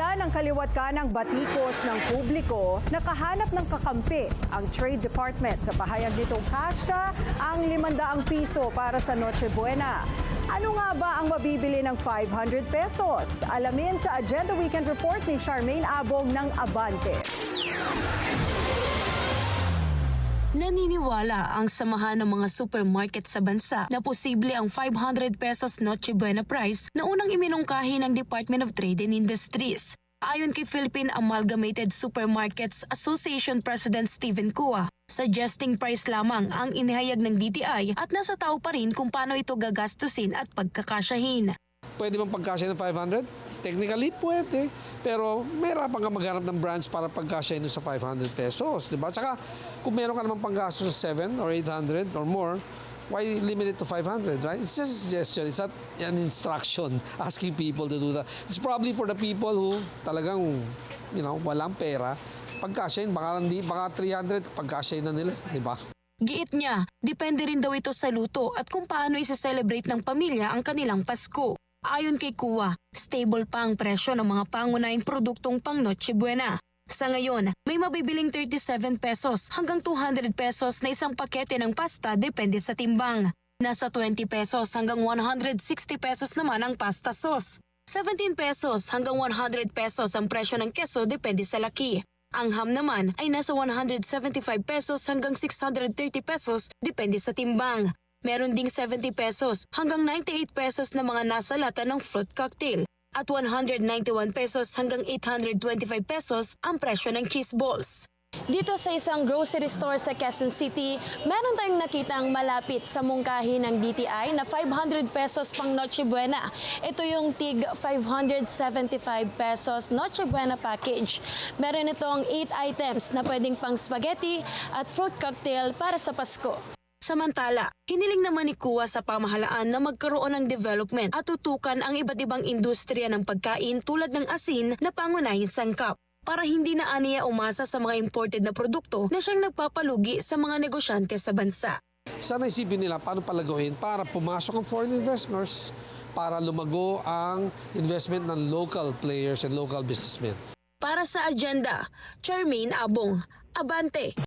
Ilan ang kaliwat kanang batikos ng publiko nakahanap ng kakampi ang Trade Department sa pahayag nitong kasya ang 500 piso para sa Noche Buena. Ano nga ba ang mabibili ng 500 pesos? Alamin sa Agenda Weekend Report ni Charmaine Abong ng Abante. Naniniwala ang samahan ng mga supermarket sa bansa na posible ang 500 pesos Noche Buena price na unang iminungkahi ng Department of Trade and Industries. Ayon kay Philippine Amalgamated Supermarkets Association President Stephen Cua, suggesting price lamang ang inihayag ng DTI at nasa tao pa rin kung paano ito gagastusin at pagkakasyahin. Pwede bang pagkasya ng 500? Technically, pwede. Pero mahirapan ka maghanap ng branch para pagkasya sa 500 pesos. Diba? Tsaka, kung meron ka naman panggasto sa 7 or 800 or more, why limit it to 500, right? It's just a suggestion. It's not an instruction asking people to do that. It's probably for the people who talagang, walang pera. Pagkasyahin, baka 300, pagkasyahin na nila, di ba? Giit niya, depende rin daw ito sa luto at kung paano isa-celebrate ng pamilya ang kanilang Pasko. Ayon kay Cua, stable pa ang presyo ng mga pangunahing produktong pang Noche Buena. Sa ngayon, may mabibiling 37 pesos hanggang 200 pesos na isang pakete ng pasta depende sa timbang. Nasa 20 pesos hanggang 160 pesos naman ang pasta sauce. 17 pesos hanggang 100 pesos ang presyo ng keso depende sa laki. Ang ham naman ay nasa 175 pesos hanggang 630 pesos depende sa timbang. Meron ding 70 pesos hanggang 98 pesos na mga nasa lata ng fruit cocktail at 191 pesos hanggang 825 pesos ang presyo ng cheese balls. Dito sa isang grocery store sa Quezon City, meron tayong nakitang malapit sa mungkahi ng DTI na 500 pesos pang Noche Buena. Ito yung tig 575 pesos Noche Buena package. Meron itong 8 items na pwedeng pang spaghetti at fruit cocktail para sa Pasko. Samantala, hiniling naman ni Cua sa pamahalaan na magkaroon ng development at tutukan ang iba't ibang industriya ng pagkain tulad ng asin na pangunahing sangkap para hindi na aniya umasa sa mga imported na produkto na siyang nagpapalugi sa mga negosyante sa bansa. Sana isipin nila paano palaguin para pumasok ang foreign investors, para lumago ang investment ng local players and local businessmen. Para sa Agenda, Charmaine Abong, Abante.